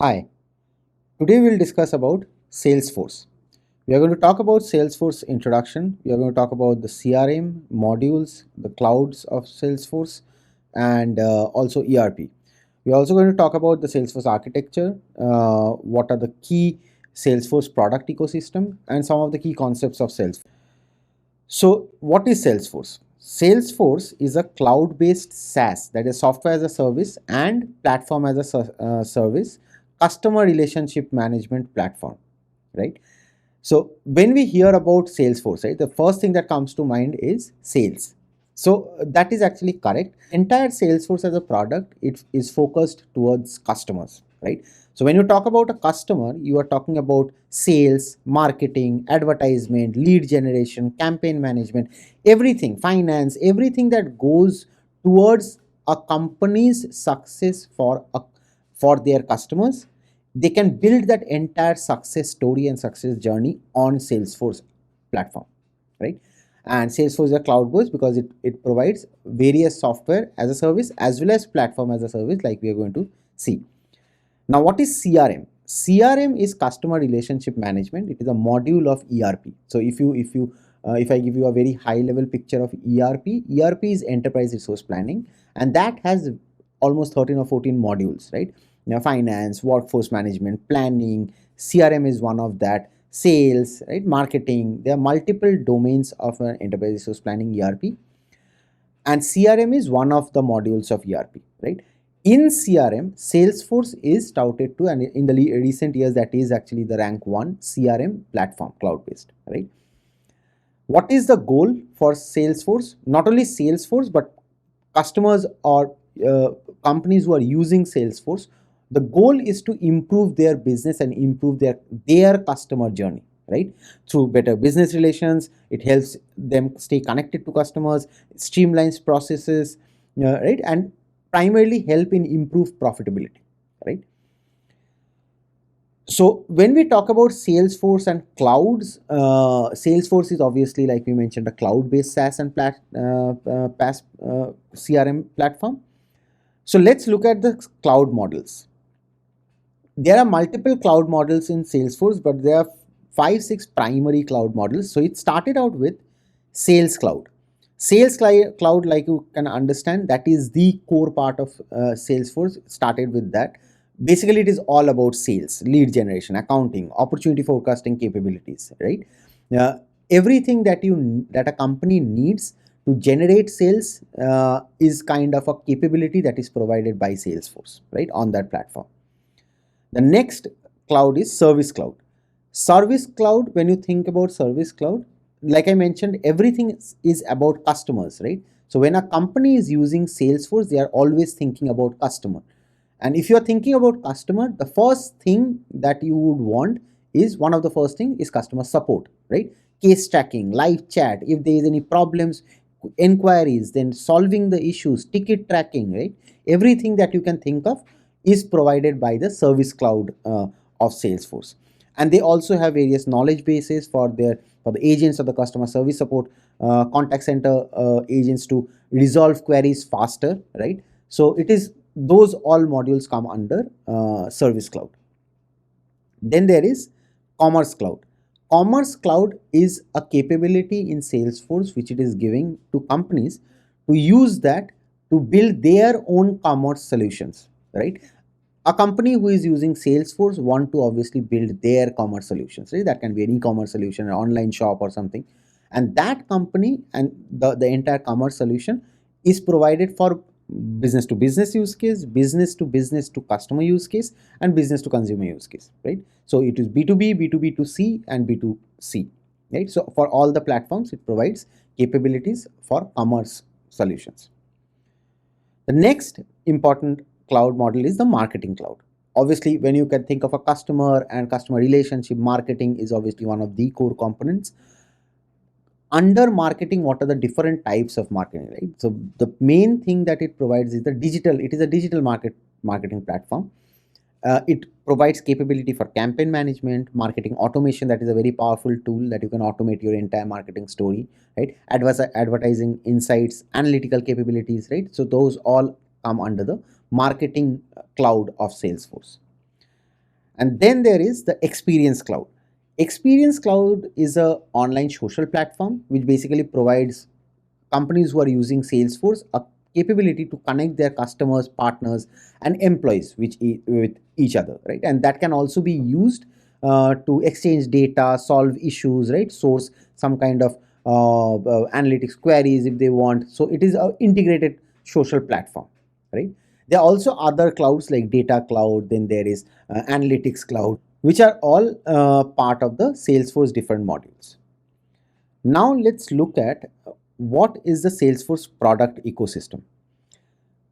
Hi, today we'll discuss about Salesforce. We are going to talk about Salesforce introduction. We are going to talk about the CRM modules, the clouds of Salesforce, and also ERP. We are also going to talk about the Salesforce architecture, what are the key Salesforce product ecosystem, and some of the key concepts of Salesforce. So, what is Salesforce? Salesforce is a cloud-based SaaS, that is software as a service and platform as a service, customer relationship management platform, right? So, when we hear about Salesforce, right, the first thing that comes to mind is sales. So that is actually correct. Entire Salesforce as a product, it is focused towards customers, right? So when you talk about a customer, you are talking about sales, marketing, advertisement, lead generation, campaign management, everything, finance, everything that goes towards a company's success for their customers. They can build that entire success story and success journey on Salesforce platform, right? And Salesforce is a cloud based because it provides various software as a service as well as platform as a service, like we are going to see. Now, what is CRM? CRM is customer relationship management. It is a module of ERP. So if I give you a very high level picture of ERP is enterprise resource planning, and that has almost 13 or 14 modules, right? Now, finance, workforce management, planning, CRM is one of that, sales, right? Marketing. There are multiple domains of an enterprise resource planning ERP, and CRM is one of the modules of ERP, right? In CRM, Salesforce is touted to, and in the recent years, that is actually the rank one CRM platform, cloud based, right? What is the goal for Salesforce? Not only Salesforce, but customers or companies who are using Salesforce. The goal is to improve their business and improve their customer journey, right? Through better business relations, it helps them stay connected to customers, streamlines processes, right? And primarily help in improve profitability, right? So when we talk about Salesforce and clouds, Salesforce is obviously, like we mentioned, a cloud-based SaaS and CRM platform. So let's look at the cloud models. There are multiple cloud models in Salesforce, but there are 5, 6 primary cloud models. So it started out with Sales Cloud. Cloud, like you can understand, that is the core part of Salesforce. Started with that. Basically, it is all about sales, lead generation, accounting, opportunity forecasting capabilities, right? Uh, Everything that a company needs to generate sales is kind of a capability that is provided by Salesforce, right, on that platform. The next cloud is Service Cloud. Service Cloud, when you think about Service Cloud, like I mentioned, everything is about customers, right? So when a company is using Salesforce, they are always thinking about customer. And if you're thinking about customer, the first thing that you would want is, one of the first thing is customer support, right? Case tracking, live chat, if there is any problems, inquiries, then solving the issues, ticket tracking, right? Everything that you can think of is provided by the Service Cloud of Salesforce. And they also have various knowledge bases for the agents of the customer service support, contact center agents to resolve queries faster, right? So it is, those all modules come under Service Cloud. Then there is Commerce Cloud. Commerce Cloud is a capability in Salesforce which it is giving to companies to use that to build their own commerce solutions, right? A company who is using Salesforce want to obviously build their commerce solutions, right? That can be an e-commerce solution, an online shop or something. And that company and the entire commerce solution is provided for business to business use case, business to customer use case, and business to consumer use case, right? So it is B2B, B2B2C, and B2C, right? So for all the platforms, it provides capabilities for commerce solutions. The next important cloud model is the Marketing Cloud. Obviously, when you can think of a customer and customer relationship, marketing is obviously one of the core components. Under marketing, what are the different types of marketing, right? So the main thing that it provides is it is a digital marketing platform. It provides capability for campaign management, marketing automation. That is a very powerful tool that you can automate your entire marketing story, right? Advertising insights, analytical capabilities, right? So those all come under the Marketing Cloud of Salesforce. And then there is the Experience Cloud. Experience Cloud is a online social platform which basically provides companies who are using Salesforce a capability to connect their customers, partners, and employees with each other, right? And that can also be used to exchange data, solve issues, right? Source some kind of analytics queries if they want. So it is an integrated social platform, right? There are also other clouds like Data Cloud, then there is Analytics Cloud, which are all part of the Salesforce different modules. Now let's look at what is the Salesforce product ecosystem.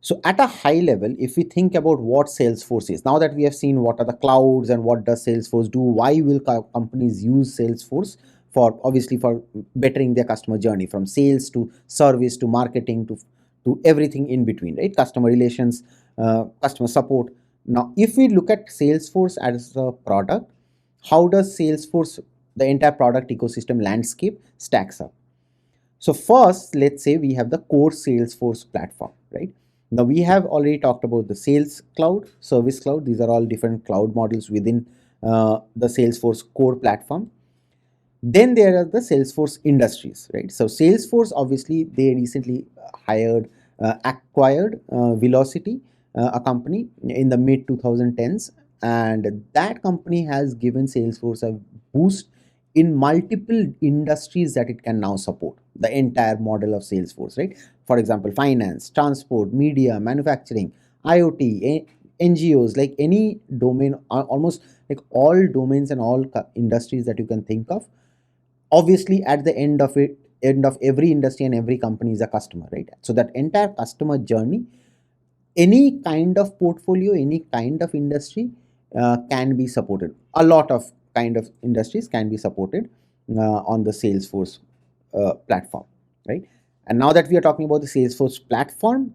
So at a high level, if we think about what Salesforce is, now that we have seen what are the clouds and what does Salesforce do, why will companies use Salesforce for, obviously, for bettering their customer journey from sales to service to marketing to everything in between, right? Customer relations, customer support. Now, if we look at Salesforce as a product, how does Salesforce, the entire product ecosystem landscape stacks up? So first, let's say we have the core Salesforce platform, right? Now we have already talked about the Sales Cloud, Service Cloud. These are all different cloud models within the Salesforce core platform. Then there are the Salesforce industries, right? So Salesforce, obviously, they recently acquired Velocity, a company in the mid 2010s, and that company has given Salesforce a boost in multiple industries that it can now support. The entire model of Salesforce, right? For example, finance, transport, media, manufacturing, IoT, NGOs, like any domain, almost like all domains and all industries that you can think of. Obviously, at the end of every industry and every company is a customer, right? So that entire customer journey, any kind of portfolio, any kind of industry can be supported. A lot of kind of industries can be supported on the Salesforce platform, right? And now that we are talking about the Salesforce platform,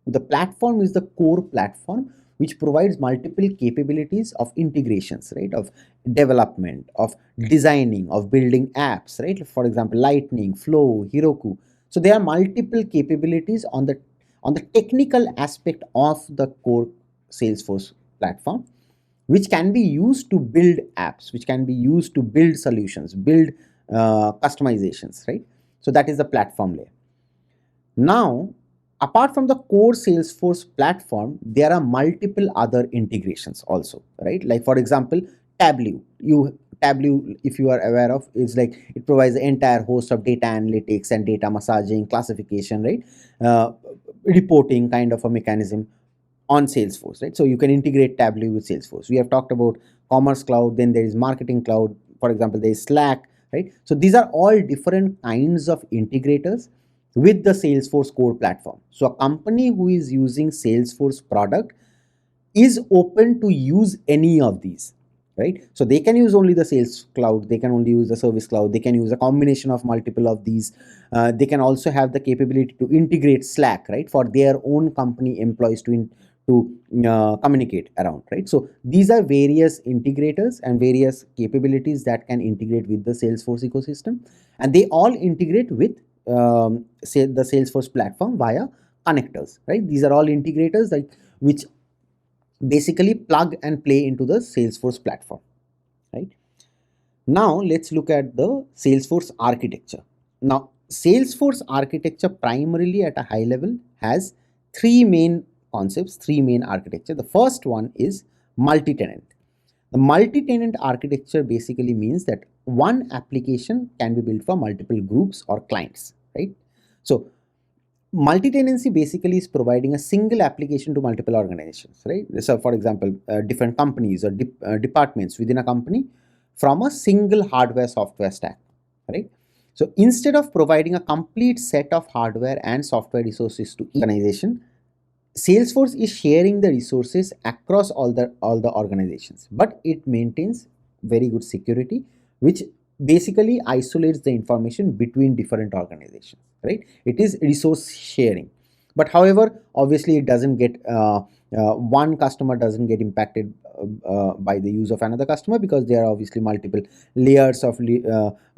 the platform is the core platform which provides multiple capabilities of integrations, right? Of development, of designing, of building apps, right? For example, Lightning, Flow, Heroku. So there are multiple capabilities on the technical aspect of the core Salesforce platform, which can be used to build apps, which can be used to build solutions, build customizations, right? So that is the platform layer. Now, apart from the core Salesforce platform, there are multiple other integrations also, right? Like for example, Tableau. Tableau, if you are aware of, is like it provides the entire host of data analytics and data massaging, classification, right? Reporting kind of a mechanism on Salesforce, right? So you can integrate Tableau with Salesforce. We have talked about Commerce Cloud, then there is Marketing Cloud. For example, there is Slack, right? So these are all different kinds of integrators with the Salesforce core platform. So a company who is using Salesforce product is open to use any of these, right? So they can use only the Sales Cloud, they can only use the Service Cloud, they can use a combination of multiple of these. They can also have the capability to integrate Slack, right, for their own company employees to communicate around, right? So these are various integrators and various capabilities that can integrate with the Salesforce ecosystem, and they all integrate with say the Salesforce platform via connectors, right? These are all integrators like which basically plug and play into the Salesforce platform, right? Now let's look at the Salesforce architecture. Now Salesforce architecture primarily at a high level has three main concepts, three main architecture. The first one is multi-tenant. The multi-tenant architecture basically means that one application can be built for multiple groups or clients, right? So multi-tenancy basically is providing a single application to multiple organizations, right? So for example, different companies or departments within a company from a single hardware software stack, right? So instead of providing a complete set of hardware and software resources to each organization, Salesforce is sharing the resources across all the organizations, but it maintains very good security, which basically isolates the information between different organizations, right? It is resource sharing, but however, obviously, it doesn't get one customer doesn't get impacted by the use of another customer, because there are obviously multiple layers of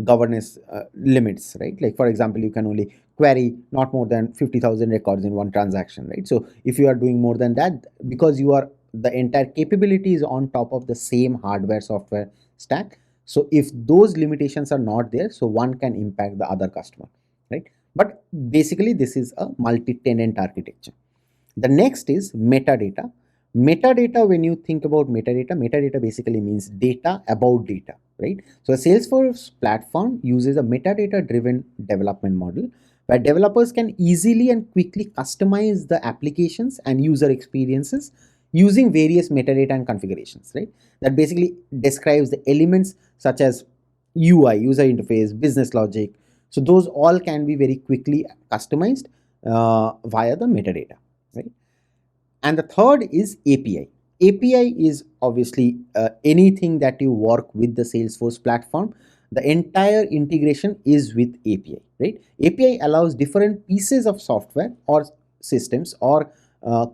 governance limits, right? Like for example, you can only query not more than 50,000 records in one transaction, right? So if you are doing more than that, because you are the entire capability is on top of the same hardware software stack. So if those limitations are not there, so one can impact the other customer, right? But basically this is a multi-tenant architecture. The next is metadata. Metadata, when you think about metadata, metadata basically means data about data, right? So a Salesforce platform uses a metadata driven development model where developers can easily and quickly customize the applications and user experiences using various metadata and configurations, right? That basically describes the elements such as UI, user interface, business logic. So those all can be very quickly customized via the metadata, right? And the third is API. API is obviously anything that you work with the Salesforce platform. The entire integration is with API, right? API allows different pieces of software or systems or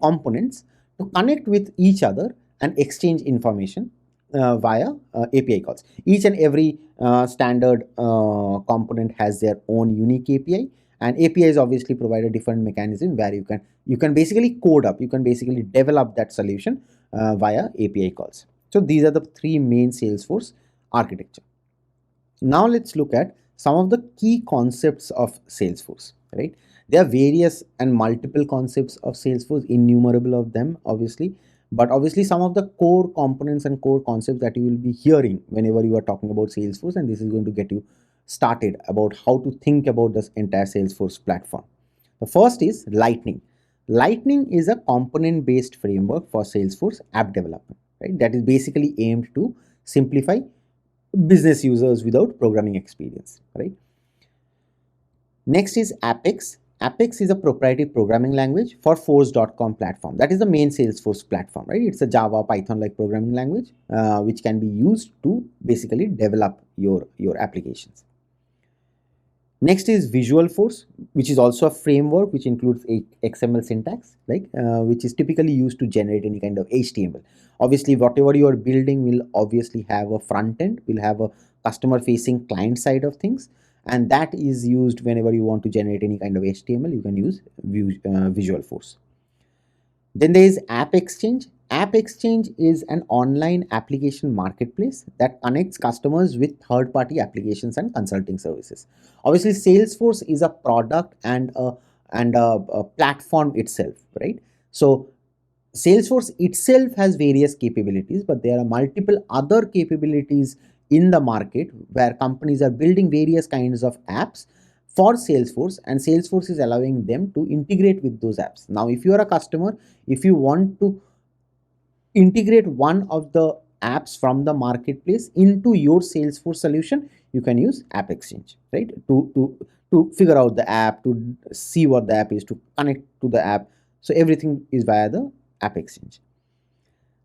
components to connect with each other and exchange information via API calls. Each and every standard component has their own unique API, and APIs obviously provide a different mechanism where you can basically code up, you can basically develop that solution via API calls. So these are the three main Salesforce architecture. Now let's look at some of the key concepts of Salesforce, right? There are various and multiple concepts of Salesforce, innumerable of them, obviously. But obviously, some of the core components and core concepts that you will be hearing whenever you are talking about Salesforce, and this is going to get you started about how to think about this entire Salesforce platform. The first is Lightning. Lightning is a component based framework for Salesforce app development, right? That is basically aimed to simplify business users without programming experience, right? Next is Apex. Apex is a proprietary programming language for Force.com platform. That is the main Salesforce platform, right? It's a Java, Python like programming language which can be used to basically develop your applications. Next is Visual Force, which is also a framework which includes a XML syntax, right? Which is typically used to generate any kind of HTML. Obviously, whatever you are building will obviously have a front end, will have a customer facing client side of things, and that is used whenever you want to generate any kind of HTML. You can use Visual Force. Then there is AppExchange. AppExchange is an online application marketplace that connects customers with third-party applications and consulting services. Obviously, Salesforce is a product and a platform itself, right? So Salesforce itself has various capabilities, but there are multiple other capabilities in the market where companies are building various kinds of apps for Salesforce, and Salesforce is allowing them to integrate with those apps. Now, if you are a customer, if you want to integrate one of the apps from the marketplace into your Salesforce solution, you can use AppExchange, right? To figure out the app, to see what the app is, to connect to the app. So everything is via the AppExchange.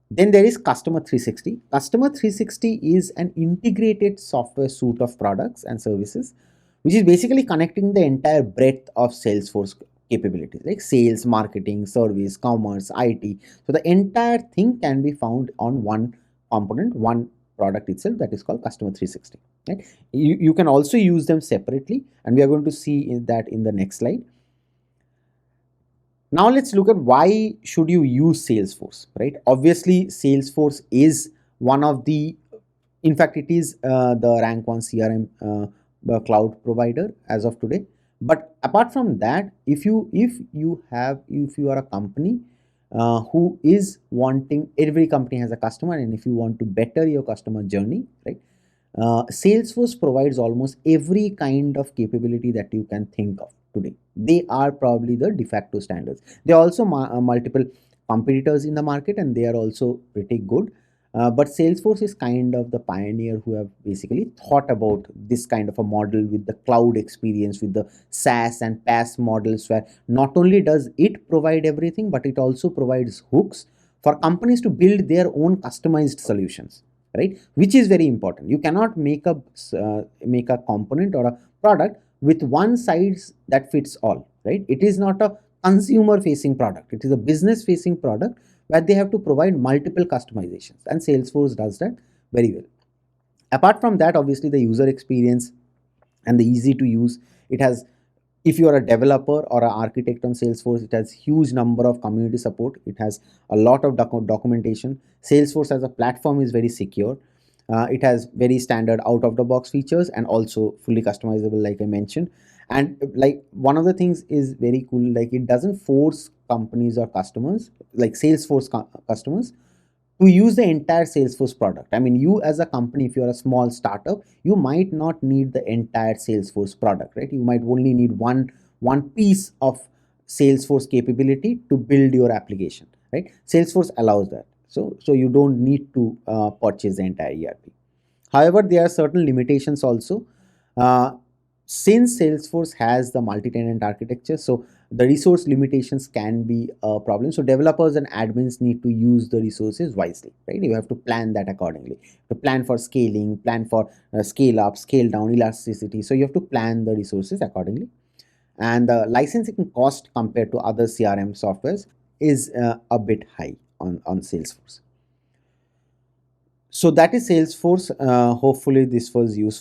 Then there is Customer 360. Customer 360 is an integrated software suite of products and services, which is basically connecting the entire breadth of Salesforce capabilities like sales, marketing, service, commerce, IT. So the entire thing can be found on one component, one product itself, that is called Customer 360. Right? You can also use them separately, and we are going to see that in the next slide. Now let's look at why should you use Salesforce, right? Obviously, Salesforce is one of the, in fact, it is the rank one CRM cloud provider as of today. But apart from that, if you are a company who is wanting, every company has a customer, and if you want to better your customer journey, right? Salesforce provides almost every kind of capability that you can think of today. They are probably the de facto standards. There are also multiple competitors in the market, and they are also pretty good. But Salesforce is kind of the pioneer who have basically thought about this kind of a model with the cloud experience, with the SaaS and PaaS models, where not only does it provide everything, but it also provides hooks for companies to build their own customized solutions, right? Which is very important. You cannot make a component or a product with one size that fits all, right? It is not a consumer facing product. It is a business facing product where they have to provide multiple customizations, and Salesforce does that very well. Apart from that, obviously the user experience and the easy to use, it has If you are a developer or an architect on Salesforce, it has huge number of community support. It has a lot of documentation. Salesforce as a platform is very secure. It has very standard out of the box features and also fully customizable, like I mentioned. And like one of the things is very cool, like it doesn't force companies or customers, like Salesforce customers, to use the entire Salesforce product. I mean, you as a company, if you're a small startup, you might not need the entire Salesforce product, right? You might only need one piece of Salesforce capability to build your application, right? Salesforce allows that. So you don't need to purchase the entire ERP. However, there are certain limitations also. Uh, since Salesforce has the multi-tenant architecture, so the resource limitations can be a problem. So developers and admins need to use the resources wisely, right? You have to plan that accordingly. To plan for scaling, plan for scale up, scale down, elasticity. So you have to plan the resources accordingly. And the licensing cost compared to other CRM softwares is a bit high on Salesforce. So that is Salesforce. Hopefully this was useful.